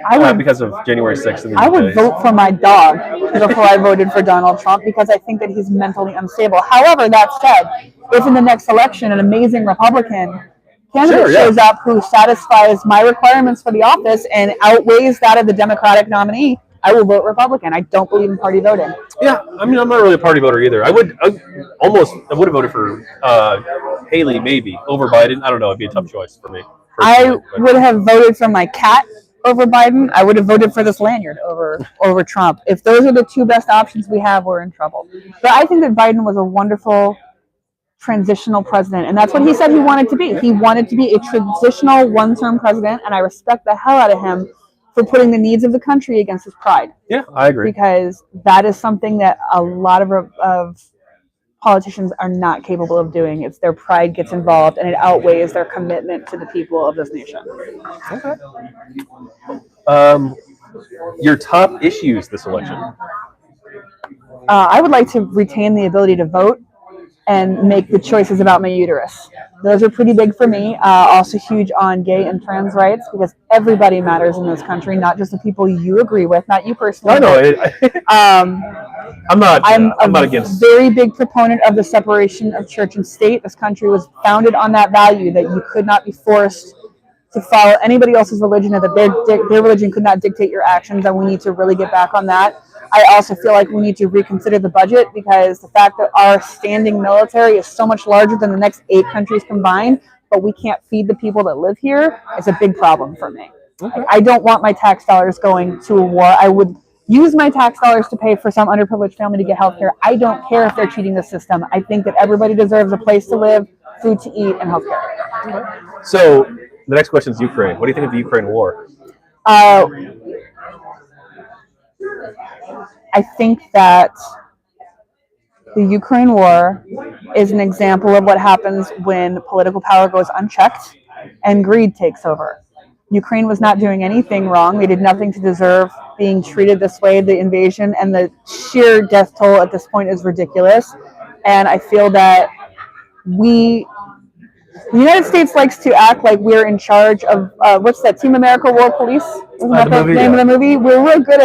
I would, because of January 6th. I would vote for my dog before I voted for Donald Trump because I think that he's mentally unstable. However, that said, if in the next election an amazing Republican candidate shows up who satisfies my requirements for the office and outweighs that of the Democratic nominee, I will vote Republican. I don't believe in party voting. Yeah, I mean, I'm not really a party voter either. I would have voted for Haley maybe over Biden. I don't know. It'd be a tough choice for me. I would have voted for my cat over Biden. I would have voted for this lanyard over Trump. If those are the two best options we have, we're in trouble. But I think that Biden was a wonderful transitional president, and that's what he said he wanted to be. He wanted to be a transitional one-term president, and I respect the hell out of him for putting the needs of the country against his pride. Yeah, I agree. Because that is something that a lot of politicians are not capable of doing. It's their pride gets involved, and it outweighs their commitment to the people of this nation. Okay. Your top issues this election? I would like to retain the ability to vote and make the choices about my uterus. Those are pretty big for me. Also huge on gay and trans rights because everybody matters in this country, not just the people you agree with, not you personally. I'm not against. Very big proponent of the separation of church and state. This country was founded on that value that you could not be forced to follow anybody else's religion, or that their religion could not dictate your actions, and we need to really get back on that. I also feel like we need to reconsider the budget because the fact that our standing military is so much larger than the next 8 countries combined, but we can't feed the people that live here is a big problem for me. Okay. I don't want my tax dollars going to a war. I would use my tax dollars to pay for some underprivileged family to get health care. I don't care if they're cheating the system. I think that everybody deserves a place to live, food to eat, and health care. Okay. So the next question is Ukraine. What do you think of the Ukraine war? I think that the Ukraine war is an example of what happens when political power goes unchecked and greed takes over. Ukraine was not doing anything wrong. They did nothing to deserve being treated this way. The invasion and the sheer death toll at this point is ridiculous. And I feel that the United States likes to act like we're in charge of, what's that, Team America World Police? Isn't that the name of the movie? We're real good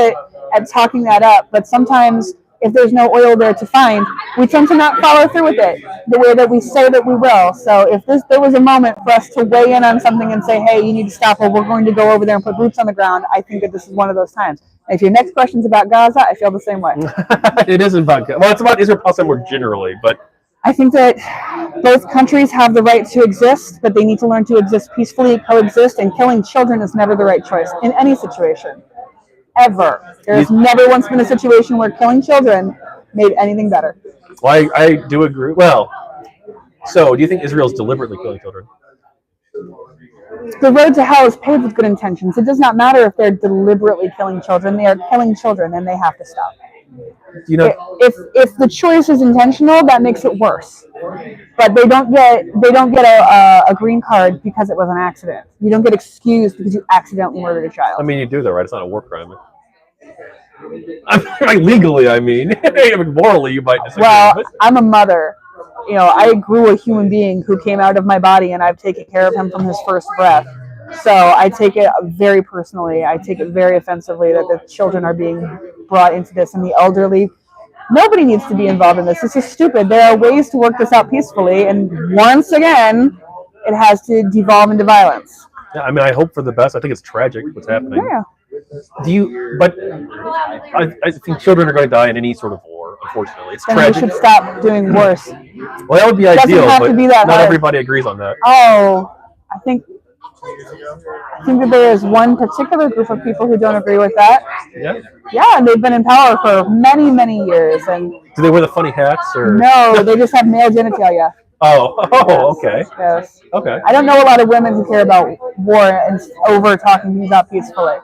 at talking that up, but sometimes if there's no oil there to find, we tend to not follow through with it the way that we say that we will. So if there was a moment for us to weigh in on something and say, hey, you need to stop, or we're going to go over there and put boots on the ground, I think that this is one of those times. And if your next question's about Gaza, I feel the same way. It isn't about Gaza. Well, it's about Israel-Palestine more generally, but I think that both countries have the right to exist, but they need to learn to exist peacefully, coexist, and killing children is never the right choice in any situation. Ever. There has never once been a situation where killing children made anything better. Well, I do agree. Well, so do you think Israel's deliberately killing children? The road to hell is paved with good intentions. It does not matter if they're deliberately killing children. They are killing children, and they have to stop. You know, if the choice is intentional, that makes it worse. But they don't get a green card because it was an accident. You don't get excused because you accidentally murdered a child. I mean, you do though, right? It's not a war crime. Like legally, I mean, morally, you might disagree. Well, But I'm a mother. You know, I grew a human being who came out of my body, and I've taken care of him from his first breath. So I take it very personally. I take it very offensively that the children are being brought into this, and the elderly. Nobody needs to be involved in this. This is stupid. There are ways to work this out peacefully, and once again, it has to devolve into violence. yeah, I mean, I hope for the best. I think it's tragic what's happening. Yeah. But I think children are going to die in any sort of war. Unfortunately, it's Then we tragic. should stop doing worse. Well, that would be Doesn't ideal, have but to be that not hard. everybody agrees on that. Oh, I think that there is one particular group of people who don't agree with that. Yeah. Yeah, and they've been in power for many, many years. And Do they wear the funny hats or? no, they just have male genitalia. Oh, okay. Yes. Okay. I don't know a lot of women who care about war and over talking things out peacefully.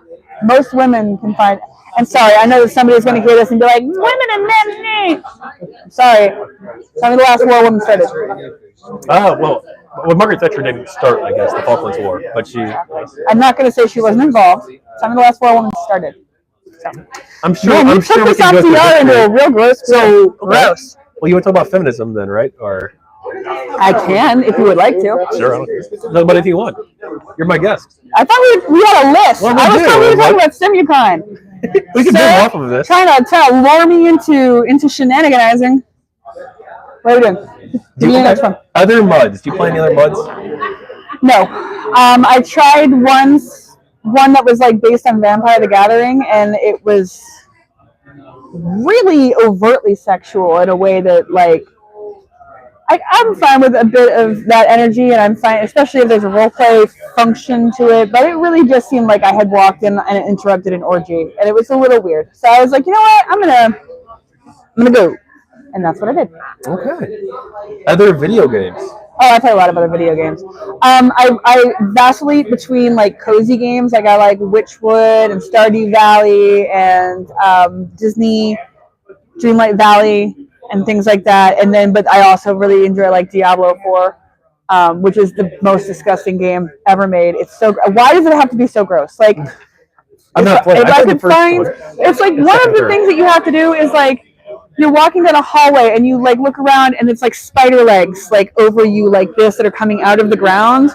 Most women can find. And sorry, I know that somebody's going to hear this and be like, "Women and men." I'm sorry. Tell me the last war a woman started. Well, Margaret Thatcher didn't start, I guess, the Falklands War, but she. I'm not going to say she wasn't involved. Tell me the last war a woman started. So. I'm sure. Man, I'm you sure took we this can go off through the yard into a history. real gross. So gross. Well, you want to talk about feminism then, right? Or I can if you would like to. sure, I don't care. Talk about anything you want. You're my guest. I thought we had a list. Well, we I was do. thought we were talking What? about SimuCon. We can Sir, move off of this. Trying to lure me into shenaniganizing. What are we doing? Give me the next one. Other muds. Do you play any other muds? No. I tried one that was like based on Vampire the Gathering, and it was really overtly sexual in a way that like I'm fine with a bit of that energy, and I'm fine, especially if there's a role play function to it. But it really just seemed like I had walked in and interrupted an orgy, and it was a little weird. So I was like, you know what, I'm gonna go, and that's what I did. Okay. Other video games. Oh, I play a lot of other video games. I vacillate between like cozy games, like I like Witchwood and Stardew Valley and Disney Dreamlight Valley and things like that. And then, but I also really enjoy like Diablo 4, which is the most disgusting game ever made. It's so. Why does it have to be so gross? Like, I'm not playing. if I could find, it's like one of the things that you have to do is like. You're walking down a hallway and you like look around and it's like spider legs like over you like this that are coming out of the ground,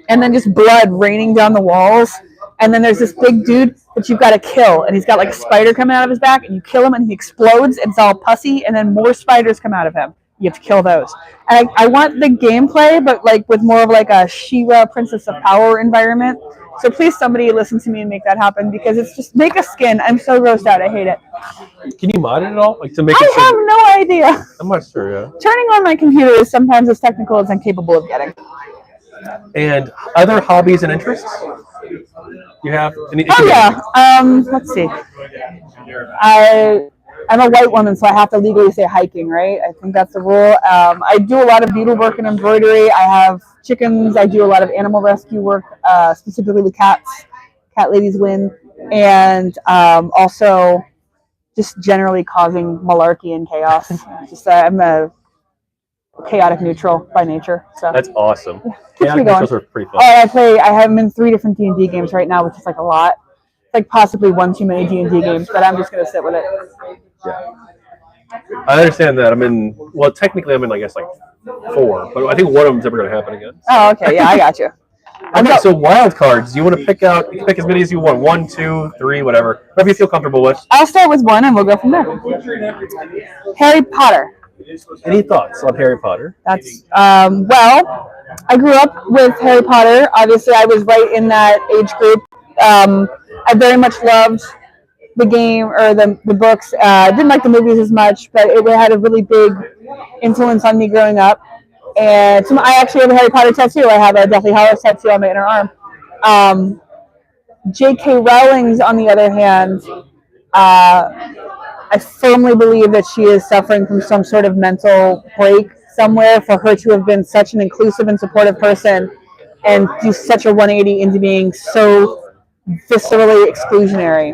and then just blood raining down the walls, and then there's this big dude that you've got to kill, and he's got like a spider coming out of his back, and you kill him and he explodes and it's all pussy, and then more spiders come out of him. You have to kill those. And I want the gameplay, but like with more of like a She-Ra Princess of Power environment. So please, somebody listen to me and make that happen, because it's just make a skin. I'm so grossed out. I hate it. Can you mod it at all? Like to make I it have no idea. I'm not sure, yeah. Turning on my computer is sometimes as technical as I'm capable of getting. And other hobbies and interests? You have any? Oh yeah. Let's see. I'm a white woman, so I have to legally say hiking, right? I think that's the rule. I do a lot of needlework and embroidery. I have chickens. I do a lot of animal rescue work, specifically with cats. Cat ladies win. And also just generally causing malarkey and chaos. Just I'm a chaotic neutral by nature. So That's awesome. keeps me Chaotic going. neutrals are pretty fun. I have them in 3 different D&D games right now, which is like a lot. It's like possibly one too many D&D games, but I'm just going to sit with it. Yeah. I understand that. Technically I'm in, I guess, like 4, but I think one of them's never going to happen again. Oh, okay. Yeah, I got you. Okay, so wild cards. You want to pick as many as you want. 1, 2, 3, whatever. Whatever you feel comfortable with. I'll start with one and we'll go from there. Harry Potter. Any thoughts on Harry Potter? That's, well, I grew up with Harry Potter. Obviously, I was right in that age group. I very much loved the game or the books. I didn't like the movies as much, but it had a really big influence on me growing up. And so I actually have a Harry Potter tattoo. I have a Deathly Hallows tattoo on my inner arm. J.K. Rowling's, on the other hand, I firmly believe that she is suffering from some sort of mental break somewhere, for her to have been such an inclusive and supportive person and do such a 180 into being so viscerally exclusionary,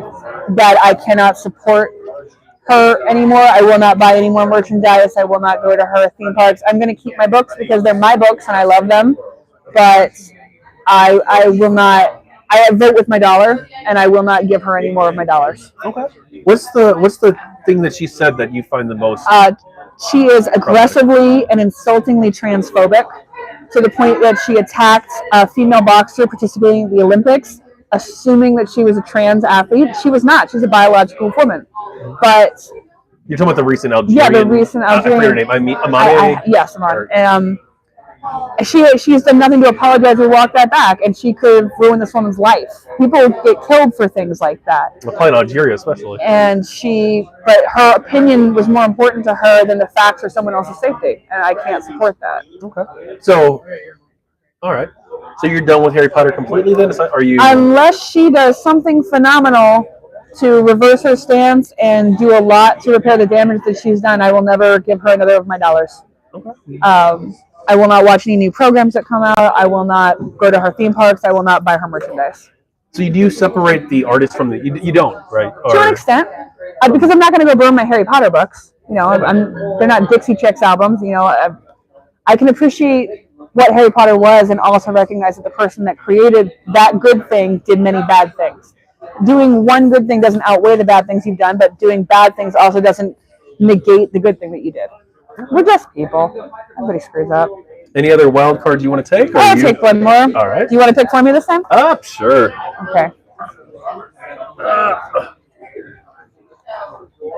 that I cannot support her anymore. I will not buy any more merchandise. I will not go to her theme parks. I'm going to keep my books because they're my books and I love them. But I will not. I vote with my dollar, and I will not give her any more of my dollars. Okay. What's the thing that she said that you find the most? She is aggressively and insultingly transphobic to the point that she attacked a female boxer participating in the Olympics, assuming that she was a trans athlete. She was not. She's a biological woman. But you're talking about the recent Algerian. Yeah, the recent Algerian. I forget her name. Amane. Yes, Amane. She's done nothing to apologize or walk that back, and she could ruin this woman's life. People get killed for things like that. Well, probably in Algeria, especially. But her opinion was more important to her than the facts or someone else's safety, and I can't support that. Okay. So, all right. So you're done with Harry Potter completely then? Are you? Unless she does something phenomenal to reverse her stance and do a lot to repair the damage that she's done, I will never give her another of my dollars. Okay. I will not watch any new programs that come out. I will not go to her theme parks. I will not buy her merchandise. So you do separate the artist from the... You don't, right? To an extent. Because I'm not going to go burn my Harry Potter books. You know, they're not Dixie Chicks albums. You know, I can appreciate what Harry Potter was and also recognize that the person that created that good thing did many bad things. Doing one good thing doesn't outweigh the bad things you've done, but doing bad things also doesn't negate the good thing that you did. We're just people. Everybody screws up. Any other wild cards you want to take? I'll take one more. All right. Do you want to pick for me this time? Sure. Okay.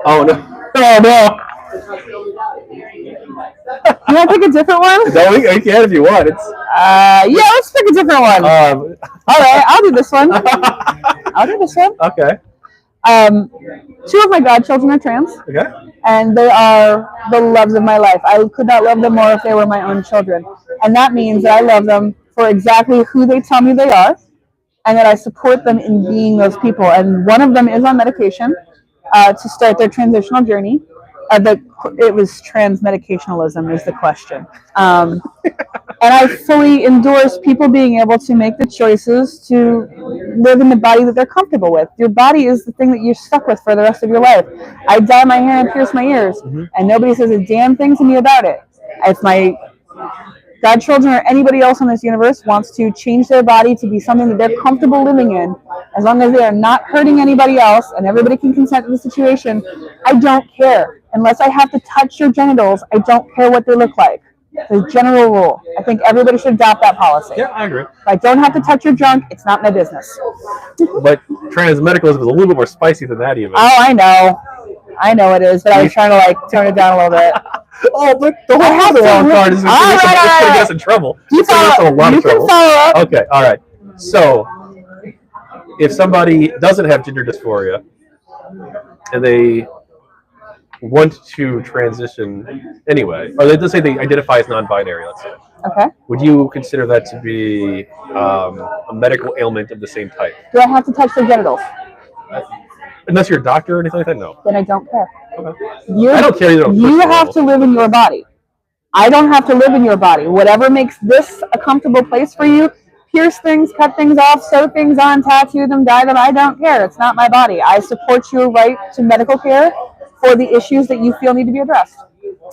Oh, no. Oh, no. You want to pick a different one? No, you can if you want. Yeah, let's pick a different one. All right, I'll do this one. Okay. Two of my godchildren are trans. Okay. And they are the loves of my life. I could not love them more if they were my own children. And that means that I love them for exactly who they tell me they are, and that I support them in being those people. And one of them is on medication to start their transitional journey. It was transmedicationalism is the question. And I fully endorse people being able to make the choices to live in the body that they're comfortable with. Your body is the thing that you're stuck with for the rest of your life. I dye my hair and pierce my ears, and nobody says a damn thing to me about it. If my godchildren or anybody else in this universe wants to change their body to be something that they're comfortable living in, as long as they are not hurting anybody else and everybody can consent to the situation, I don't care. Unless I have to touch your genitals, I don't care what they look like. The general rule. I think everybody should adopt that policy. Yeah, I agree. If I don't have to touch your junk, it's not my business. But transmedicalism is a little bit more spicy than that, even. Oh, I know. I know it is, but I was trying to tone it down a little bit. Oh, but the whole wild card is going to get us in trouble. You can follow up. Okay, all right. So, if somebody doesn't have gender dysphoria and they want to transition anyway, or let's say they identify as non-binary, let's say. Okay. Would you consider that to be a medical ailment of the same type? Do I have to touch their genitals? Unless you're a doctor or anything like that, no. Then I don't care. Okay. I don't care either. You have to live in your body. I don't have to live in your body. Whatever makes this a comfortable place for you, pierce things, cut things off, sew things on, tattoo them, dye them, I don't care. It's not my body. I support your right to medical care for the issues that you feel need to be addressed.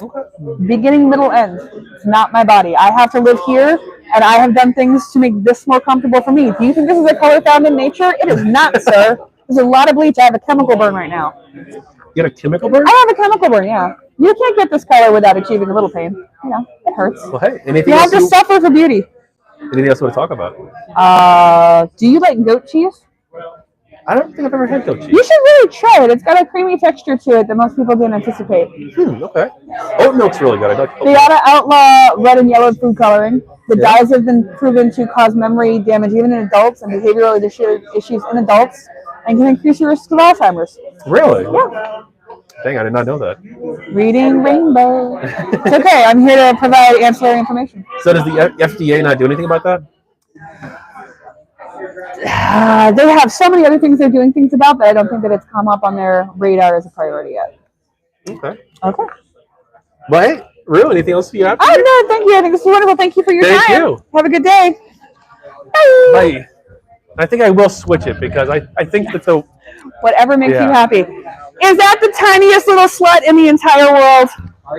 Okay. Beginning, middle, end. It's not my body. I have to live here, and I have done things to make this more comfortable for me. Do you think this is a color found in nature? It is not, sir. There's a lot of bleach. I have a chemical burn right now. You got a chemical burn? I have a chemical burn, yeah. You can't get this color without achieving a little pain. You know, it hurts. Well, hey, anything you else have to suffer for beauty. Anything else you want to talk about? Do you like goat cheese? I don't think I've ever had goat cheese. You should really try it. It's got a creamy texture to it that most people didn't anticipate. Okay. Oat milk's really good. I like oat They ought to outlaw red and yellow food coloring. The dyes have been proven to cause memory damage even in adults and behavioral issues in adults, and can increase your risk of Alzheimer's. Really? Yeah. Dang, I did not know that. Reading Rainbow. It's okay. I'm here to provide ancillary information. So does the FDA not do anything about that? They have so many other things they're doing things about that I don't think that it's come up on their radar as a priority yet. Okay. Okay. Well, hey, really? Anything else you have? Oh, no, thank you. I think this is wonderful. Thank you for your time. Thank you. Have a good day. Bye. Bye. I think I will switch it because I think that the... Whatever makes you happy. Is that the tiniest little slut in the entire world?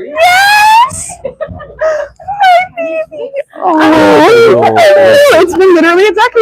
Yes! Hi, baby. Oh, it's been literally a decade.